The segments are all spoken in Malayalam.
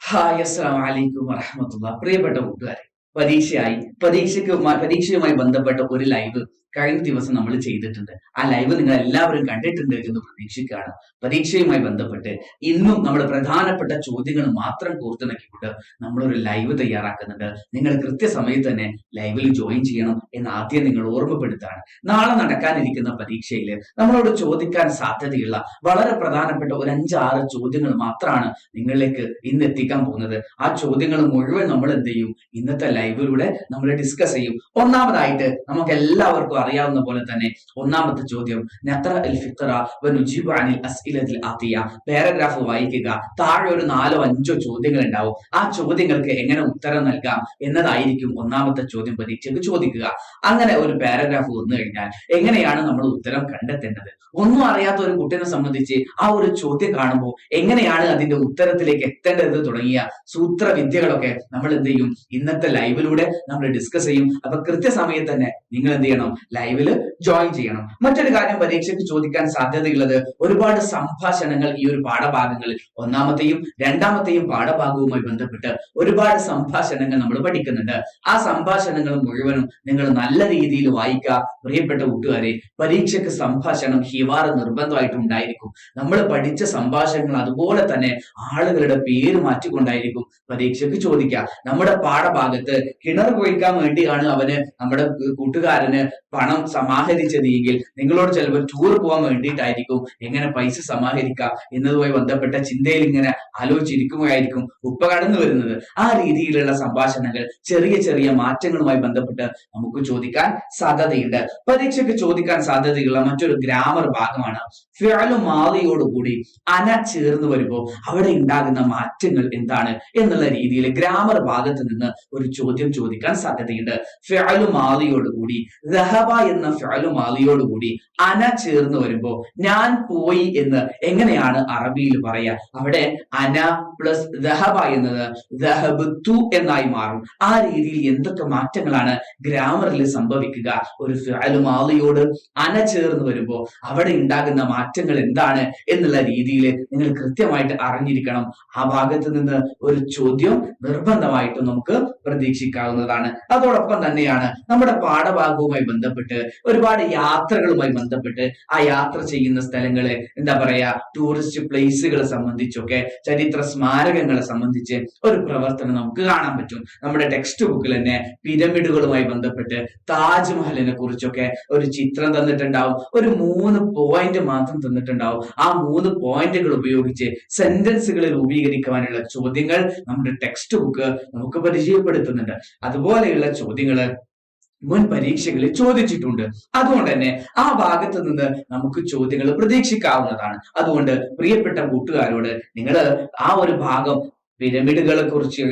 ഹായ് അസ്സലാമു അലൈക്കും വറഹ്മത്തുള്ളാഹി. പ്രിയപ്പെട്ട കൂട്ടുകാരെ, പരീക്ഷയുമായി ബന്ധപ്പെട്ട ഒരു ലൈവ് കഴിഞ്ഞ ദിവസം നമ്മൾ ചെയ്തിട്ടുണ്ട്. ആ ലൈവ് നിങ്ങൾ എല്ലാവരും കണ്ടിട്ടുണ്ട് എന്ന് പ്രതീക്ഷിക്കുകയാണ്. പരീക്ഷയുമായി ബന്ധപ്പെട്ട് ഇന്നും നമ്മൾ പ്രധാനപ്പെട്ട ചോദ്യങ്ങൾ മാത്രം കോർത്തിണക്കിക്കൊണ്ട് നമ്മളൊരു ലൈവ് തയ്യാറാക്കുന്നുണ്ട്. നിങ്ങൾ കൃത്യസമയത്ത് തന്നെ ലൈവിൽ ജോയിൻ ചെയ്യണം എന്ന് ആദ്യം നിങ്ങൾ ഓർമ്മപ്പെടുത്താണ്. നാളെ നടക്കാനിരിക്കുന്ന പരീക്ഷയിൽ നമ്മളോട് ചോദിക്കാൻ സാധ്യതയുള്ള വളരെ പ്രധാനപ്പെട്ട ഒരു 5-6 ചോദ്യങ്ങൾ മാത്രമാണ് നിങ്ങളിലേക്ക് ഇന്ന് എത്തിക്കാൻ പോകുന്നത്. ആ ചോദ്യങ്ങൾ മുഴുവൻ നമ്മൾ എന്ത് ചെയ്യും, ഇന്നത്തെ ലൈവിലൂടെ നമ്മൾ ഡിസ്കസ് ചെയ്യും. ഒന്നാമതായിട്ട് നമുക്ക് എല്ലാവർക്കും അറിയാവുന്ന പോലെ തന്നെ ഒന്നാമത്തെ ചോദ്യം, പാരഗ്രാഫ് വായിക്കുക. താഴെ ഒരു 4-5 ചോദ്യങ്ങൾ ഉണ്ടാവും. ആ ചോദ്യങ്ങൾക്ക് എങ്ങനെ ഉത്തരം നൽകാം എന്നതായിരിക്കും ഒന്നാമത്തെ ചോദ്യം പരീക്ഷയ്ക്ക് ചോദിക്കുക. അങ്ങനെ ഒരു പാരഗ്രാഫ് വന്നു കഴിഞ്ഞാൽ എങ്ങനെയാണ് നമ്മൾ ഉത്തരം കണ്ടെത്തേണ്ടത്? ഒന്നും അറിയാത്ത ഒരു കുട്ടിയെ സംബന്ധിച്ച് ആ ഒരു ചോദ്യം കാണുമ്പോൾ എങ്ങനെയാണ് അതിന്റെ ഉത്തരത്തിലേക്ക് എത്തേണ്ടത് തുടങ്ങിയ സൂത്രവിദ്യകളൊക്കെ നമ്മൾ എന്ത് ചെയ്യും, ഇന്നത്തെ ലൈവിലൂടെ നമ്മൾ ഡിസ്കസ് ചെയ്യും. അപ്പൊ കൃത്യസമയത്ത് തന്നെ നിങ്ങൾ എന്ത് ചെയ്യണം, ലൈവില് ജോയിൻ ചെയ്യണം. മറ്റൊരു കാര്യം പരീക്ഷയ്ക്ക് ചോദിക്കാൻ സാധ്യതയുള്ളത്, ഒരുപാട് സംഭാഷണങ്ങൾ ഈ ഒരു പാഠഭാഗങ്ങളിൽ ഒന്നാമത്തെയും രണ്ടാമത്തെയും പാഠഭാഗവുമായി ബന്ധപ്പെട്ട് ഒരുപാട് സംഭാഷണങ്ങൾ നമ്മൾ പഠിക്കുന്നുണ്ട്. ആ സംഭാഷണങ്ങൾ മുഴുവനും നിങ്ങൾ നല്ല രീതിയിൽ വായിക്കുക. പ്രിയപ്പെട്ട കൂട്ടുകാരെ, പരീക്ഷയ്ക്ക് സംഭാഷണം ഹിവാർ നിർബന്ധമായിട്ടും ഉണ്ടായിരിക്കും. നമ്മൾ പഠിച്ച സംഭാഷണങ്ങൾ അതുപോലെ തന്നെ ആളുകളുടെ പേര് മാറ്റിക്കൊണ്ടായിരിക്കും പരീക്ഷയ്ക്ക് ചോദിക്കുക. നമ്മുടെ പാഠഭാഗത്ത് കിണർ കുഴിക്കാൻ വേണ്ടിയാണ് നമ്മുടെ കൂട്ടുകാരന് പണം സമാഹരിച്ചത് എങ്കിൽ നിങ്ങളോട് ചിലപ്പോൾ ടൂർ പോകാൻ വേണ്ടിയിട്ടായിരിക്കും എങ്ങനെ പൈസ സമാഹരിക്കാം എന്നതുമായി ബന്ധപ്പെട്ട ചിന്തയിൽ ഇങ്ങനെ ആലോചിച്ചിരിക്കുമ്പോഴായിരിക്കും ഉപ്പ കടന്നു വരുന്നത്. ആ രീതിയിലുള്ള സംഭാഷണങ്ങൾ ചെറിയ ചെറിയ മാറ്റങ്ങളുമായി ബന്ധപ്പെട്ട് നമുക്ക് ചോദിക്കാൻ സാധ്യതയുണ്ട്. പരീക്ഷയ്ക്ക് ചോദിക്കാൻ സാധ്യതയുള്ള മറ്റൊരു ഗ്രാമർ ഭാഗമാണ്. ഫിഅലു മാദിയോടുകൂടി അന ചേർന്ന് വരുമ്പോൾ അവിടെ ഉണ്ടാകുന്ന മാറ്റങ്ങൾ എന്താണ് എന്നുള്ള രീതിയിൽ ഗ്രാമർ ഭാഗത്ത് നിന്ന് ഒരു ചോദ്യം ചോദിക്കാൻ സാധ്യതയുണ്ട്. ഫിഅലു മാദിയോടുകൂടി ദഹബ എന്ന ഫിഅലു മാദിയോടുകൂടി അന ചേർന്ന് വരുമ്പോ ഞാൻ പോയി എന്ന് എങ്ങനെയാണ് അറബിയിൽ പറയാ? അവിടെ അന പ്ലസ് ദഹബ എന്നത് ദഹബത്തു എന്നായി മാറും. ആ രീതിയിൽ എന്തൊക്കെ മാറ്റങ്ങളാണ് ഗ്രാമറിൽ സംഭവിക്കുക? ഒരു ഫിഅലു മാദിയോട് അന ചേർന്ന് വരുമ്പോ അവിടെ ഉണ്ടാകുന്ന മാറ്റങ്ങൾ എന്താണ് എന്നുള്ള രീതിയിൽ നിങ്ങൾ കൃത്യമായിട്ട് അറിഞ്ഞിരിക്കണം. ആ ഭാഗത്ത് നിന്ന് ഒരു ചോദ്യം നിർബന്ധമായിട്ടും നമുക്ക് പ്രതീക്ഷിക്കാവുന്നതാണ്. അതോടൊപ്പം തന്നെയാണ് നമ്മുടെ പാഠഭാഗവുമായി ബന്ധപ്പെട്ട് ഒരുപാട് യാത്രകളുമായി ബന്ധപ്പെട്ട് ആ യാത്ര ചെയ്യുന്ന സ്ഥലങ്ങള് എന്താ പറയാ, ടൂറിസ്റ്റ് പ്ലേസുകളെ സംബന്ധിച്ചൊക്കെ ചരിത്ര സ്മാരകങ്ങളെ സംബന്ധിച്ച് ഒരു പ്രവർത്തനം നമുക്ക് കാണാൻ പറ്റും. നമ്മുടെ ടെക്സ്റ്റ് ബുക്കിൽ തന്നെ പിരമിഡുകളുമായി ബന്ധപ്പെട്ട് താജ്മഹലിനെ കുറിച്ചൊക്കെ ഒരു ചിത്രം തന്നിട്ടുണ്ടാവും. ഒരു 3 പോയിന്റ് മാത്രം തന്നിട്ടുണ്ടാവും. ആ 3 പോയിന്റുകൾ ഉപയോഗിച്ച് സെന്റൻസുകൾ രൂപീകരിക്കുവാനുള്ള ചോദ്യങ്ങൾ നമ്മുടെ ടെക്സ്റ്റ് ബുക്ക് നമുക്ക് പരിചയപ്പെടുത്തുന്നുണ്ട്. അതുപോലെയുള്ള ചോദ്യങ്ങള് മുൻ പരീക്ഷകളിൽ ചോദിച്ചിട്ടുണ്ട്. അതുകൊണ്ട് തന്നെ ആ ഭാഗത്ത് നിന്ന് നമുക്ക് ചോദ്യങ്ങൾ പ്രതീക്ഷിക്കാവുന്നതാണ്. അതുകൊണ്ട് പ്രിയപ്പെട്ട കൂട്ടുകാരോട് നിങ്ങൾ ആ ഒരു ഭാഗം, പിരമിഡുകളെ കുറിച്ച്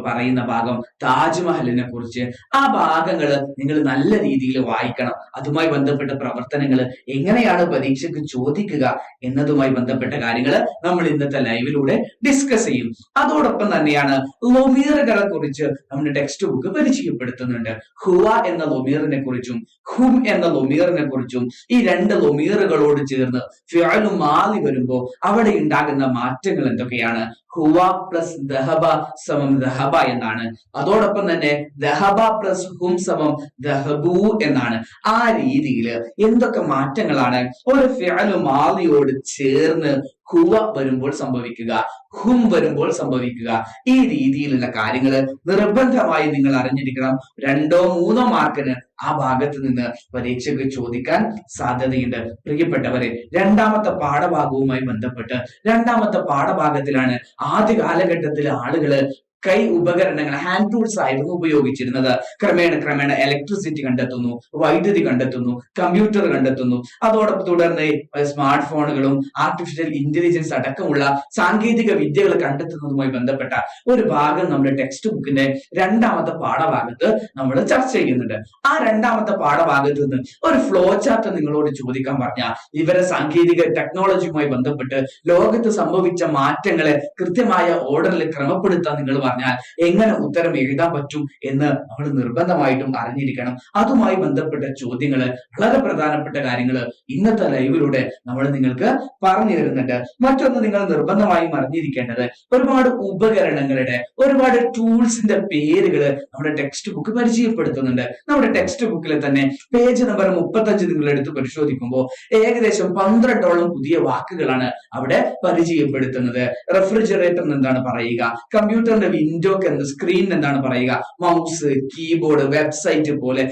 പറയുന്ന ഭാഗം, താജ്മഹലിനെ കുറിച്ച് ആ ഭാഗങ്ങൾ നിങ്ങൾ നല്ല രീതിയിൽ വായിക്കണം. അതുമായി ബന്ധപ്പെട്ട പ്രവർത്തനങ്ങൾ എങ്ങനെയാണ് പരീക്ഷയ്ക്ക് ചോദിക്കുക എന്നതുമായി ബന്ധപ്പെട്ട കാര്യങ്ങൾ നമ്മൾ ഇന്നത്തെ ലൈവിലൂടെ ഡിസ്കസ് ചെയ്യും. അതോടൊപ്പം തന്നെയാണ് ലൊമീറുകളെ കുറിച്ച് നമ്മുടെ ടെക്സ്റ്റ് ബുക്ക് പരിചയപ്പെടുത്തുന്നുണ്ട്. ഹുവ എന്ന ലൊമീറിനെ കുറിച്ചും ഹും എന്ന ലൊമീറിനെ കുറിച്ചും ഈ 2 ലൊമീറുകളോട് ചേർന്ന് ഫിഅലു മാദി വരുമ്പോ അവിടെ ഉണ്ടാകുന്ന മാറ്റങ്ങൾ എന്തൊക്കെയാണ്? ഹുവ പ്ലസ് ദഹബ സമം ദഹബ എന്നാണ്. അതോടൊപ്പം തന്നെ ദഹബ പ്ലസ് ഹും സമം ദഹബു എന്നാണ്. ആ രീതിയിൽ എന്തൊക്കെ മാറ്റങ്ങളാണ് ഒരു ഫിഅലു മാദിയോട് ചേർന്ന് ഹുവ വരുമ്പോൾ സംഭവിക്കുക, ഹും വരുമ്പോൾ സംഭവിക്കുക? ഈ രീതിയിലുള്ള കാര്യങ്ങൾ നിർബന്ധമായി നിങ്ങൾ അറിഞ്ഞിരിക്കണം. 2-3 മാർക്കിന് ആ ഭാഗത്ത് നിന്ന് പരീക്ഷയ്ക്ക് ചോദിക്കാൻ സാധ്യതയുണ്ട്. പ്രിയപ്പെട്ടവരെ, രണ്ടാമത്തെ പാഠഭാഗവുമായി ബന്ധപ്പെട്ട് രണ്ടാമത്തെ പാഠഭാഗത്തിലാണ് ആദ്യ കാലഘട്ടത്തിലെ ആളുകള് കൈ ഉപകരണങ്ങൾ, ഹാൻഡ് ടൂൾസ് ആയിരുന്നു ഉപയോഗിച്ചിരുന്നത്. ക്രമേണ ഇലക്ട്രിസിറ്റി കണ്ടെത്തുന്നു, വൈദ്യുതി കണ്ടെത്തുന്നു, കമ്പ്യൂട്ടർ കണ്ടെത്തുന്നു. അതോടൊപ്പം തുടർന്ന് സ്മാർട്ട് ഫോണുകളും ആർട്ടിഫിഷ്യൽ ഇന്റലിജൻസ് അടക്കമുള്ള സാങ്കേതിക വിദ്യകൾ കണ്ടെത്തുന്നതുമായി ബന്ധപ്പെട്ട ഒരു ഭാഗം നമ്മുടെ ടെക്സ്റ്റ് ബുക്കിന്റെ രണ്ടാമത്തെ പാഠഭാഗത്ത് നമ്മൾ ചർച്ച ചെയ്യുന്നുണ്ട്. ആ രണ്ടാമത്തെ പാഠഭാഗത്ത് നിന്ന് ഒരു ഫ്ലോ ചാർട്ട് നിങ്ങളോട് ചോദിക്കാൻ പറഞ്ഞാൽ ഇവരെ സാങ്കേതിക ടെക്നോളജിയുമായി ബന്ധപ്പെട്ട് ലോകത്ത് സംഭവിച്ച മാറ്റങ്ങളെ കൃത്യമായ ഓർഡറിൽ ക്രമപ്പെടുത്താൻ നിങ്ങൾ പറഞ്ഞാൽ എങ്ങനെ ഉത്തരം എഴുതാൻ പറ്റും എന്ന് നമ്മൾ നിർബന്ധമായിട്ടും അറിഞ്ഞിരിക്കണം. അതുമായി ബന്ധപ്പെട്ട ചോദ്യങ്ങൾ, വളരെ പ്രധാനപ്പെട്ട കാര്യങ്ങൾ ഇന്നത്തെ ലൈവിലൂടെ നമ്മൾ നിങ്ങൾക്ക് പറഞ്ഞു തരുന്നുണ്ട്. മറ്റൊന്ന് നിങ്ങൾ നിർബന്ധമായും അറിഞ്ഞിരിക്കേണ്ടത്, ഒരുപാട് ഉപകരണങ്ങളുടെ, ഒരുപാട് ടൂൾസിന്റെ പേരുകൾ നമ്മുടെ ടെക്സ്റ്റ് ബുക്ക് പരിചയപ്പെടുത്തുന്നുണ്ട്. നമ്മുടെ ടെക്സ്റ്റ് ബുക്കിലെ തന്നെ പേജ് നമ്പർ 35 നിങ്ങൾ എടുത്ത് പരിശോധിക്കുമ്പോൾ ഏകദേശം 12ഓളം പുതിയ വാക്കുകളാണ് അവിടെ പരിചയപ്പെടുത്തുന്നത്. റെഫ്രിജറേറ്റർ എന്താണ് പറയുക, കമ്പ്യൂട്ടറിന്റെ വിൻഡോക്ക് സ്ക്രീൻ എന്താണ് പറയുക, മൗസ്, കീബോർഡ്, വെബ്സൈറ്റ് പോലെ,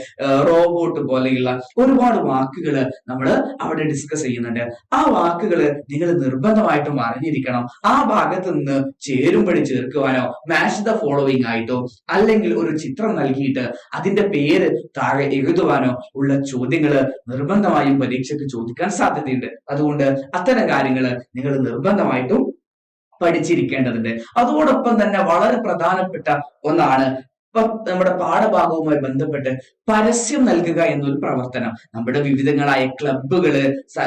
റോബോട്ട് പോലെയുള്ള ഒരുപാട് വാക്കുകൾ നമ്മൾ അവിടെ ഡിസ്കസ് ചെയ്യുന്നുണ്ട്. ആ വാക്കുകൾ നിങ്ങൾ നിർബന്ധമായിട്ടും അറിഞ്ഞിരിക്കണം. ആ ഭാഗത്ത് നിന്ന് ചേരുംപടി ചേർക്കുവാനോ മാച്ച് ദ ഫോളോവിങ് ആയിട്ടോ അല്ലെങ്കിൽ ഒരു ചിത്രം നൽകിയിട്ട് അതിന്റെ പേര് താഴെ എഴുതുവാനോ ഉള്ള ചോദ്യങ്ങൾ നിർബന്ധമായും പരീക്ഷയ്ക്ക് ചോദിക്കാൻ സാധ്യതയുണ്ട്. അതുകൊണ്ട് അത്തരം കാര്യങ്ങൾ നിങ്ങൾ നിർബന്ധമായിട്ടും പഠിച്ചിരിക്കേണ്ടതുണ്ട്. അതോടൊപ്പം തന്നെ വളരെ പ്രധാനപ്പെട്ട ഒന്നാണ് നമ്മുടെ പാഠഭാഗവുമായി ബന്ധപ്പെട്ട് പരസ്യം നൽകുക എന്നൊരു പ്രവർത്തനം. നമ്മുടെ വിവിധങ്ങളായ ക്ലബ്ബുകള്,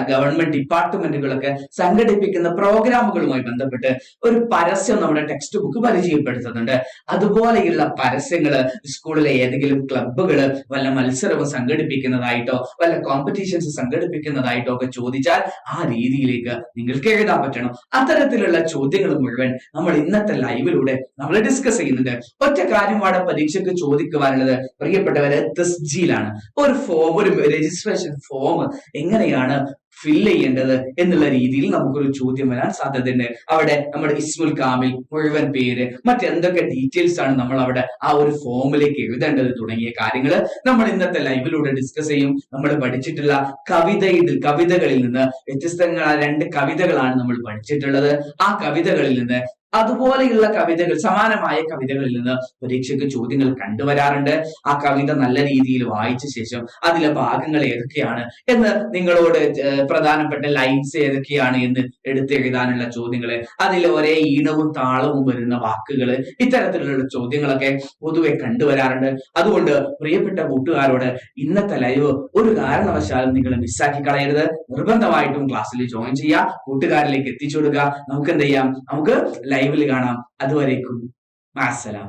ഗവൺമെന്റ് ഡിപ്പാർട്ട്മെന്റുകളൊക്കെ സംഘടിപ്പിക്കുന്ന പ്രോഗ്രാമുകളുമായി ബന്ധപ്പെട്ട് ഒരു പരസ്യം നമ്മുടെ ടെക്സ്റ്റ് ബുക്ക് പരിചയപ്പെടുത്തുന്നുണ്ട്. അതുപോലെയുള്ള പരസ്യങ്ങള് സ്കൂളിലെ ഏതെങ്കിലും ക്ലബ്ബുകള് വല്ല മത്സരവും സംഘടിപ്പിക്കുന്നതായിട്ടോ വല്ല കോമ്പറ്റീഷൻസ് സംഘടിപ്പിക്കുന്നതായിട്ടോ ഒക്കെ ചോദിച്ചാൽ ആ രീതിയിലേക്ക് നിങ്ങൾക്ക് എഴുതാൻ പറ്റണം. അത്തരത്തിലുള്ള ചോദ്യങ്ങൾ മുഴുവൻ നമ്മൾ ഇന്നത്തെ ലൈവിലൂടെ നമ്മൾ ഡിസ്കസ് ചെയ്യുന്നുണ്ട്. ഒറ്റ കാര്യം പാടെ പരീക്ഷയ്ക്ക് ചോദിക്കുവാനുള്ളത് പ്രിയപ്പെട്ടവരെ തസ്ജീലാണ്. ഒരു രജിസ്ട്രേഷൻ ഫോം എങ്ങനെയാണ് ഫില്ല് ചെയ്യേണ്ടത് എന്നുള്ള രീതിയിൽ നമുക്കൊരു ചോദ്യം വരാൻ സാധ്യതയുണ്ട്. അവിടെ നമ്മുടെ ഇസ്മുൽ കാമിൽ, മുഴുവൻ പേര്, മറ്റെന്തൊക്കെ ഡീറ്റെയിൽസ് ആണ് നമ്മൾ അവിടെ ആ ഒരു ഫോമിലേക്ക് എഴുതേണ്ടത് തുടങ്ങിയ കാര്യങ്ങൾ നമ്മൾ ഇന്നത്തെ ലൈവിലൂടെ ഡിസ്കസ് ചെയ്യും. നമ്മൾ പഠിച്ചിട്ടുള്ള കവിതകളിൽ നിന്ന് വ്യത്യസ്തങ്ങളായ 2 കവിതകളാണ് നമ്മൾ പഠിച്ചിട്ടുള്ളത്. ആ കവിതകളിൽ നിന്ന്, അതുപോലെയുള്ള കവിതകൾ, സമാനമായ കവിതകളിൽ നിന്ന് പരീക്ഷയ്ക്ക് ചോദ്യങ്ങൾ കണ്ടുവരാറുണ്ട്. ആ കവിത നല്ല രീതിയിൽ വായിച്ച ശേഷം അതിലെ ഭാഗങ്ങൾ ഏതൊക്കെയാണ് എന്ന്, നിങ്ങളോട് പ്രധാനപ്പെട്ട ലൈൻസ് ഏതൊക്കെയാണ് എന്ന് എടുത്തെഴുതാനുള്ള ചോദ്യങ്ങൾ, അതിൽ ഒരേ ഈണവും താളവും വരുന്ന വാക്കുകൾ, ഇത്തരത്തിലുള്ള ചോദ്യങ്ങളൊക്കെ പൊതുവെ കണ്ടുവരാറുണ്ട്. അതുകൊണ്ട് പ്രിയപ്പെട്ട കൂട്ടുകാരോട് ഇന്നത്തെ ലൈവ് ഒരു കാരണവശാലും നിങ്ങൾ മിസ്സാക്കി കളയരുത്. നിർബന്ധമായിട്ടും ക്ലാസ്സിൽ ജോയിൻ ചെയ്യുക, കൂട്ടുകാരിലേക്ക് എത്തിച്ചു കൊടുക്കുക. നമുക്ക് എന്ത് ചെയ്യാം, നമുക്ക് ലൈവിൽ കാണാം. അതുവരേക്കും മാസ്സലാം.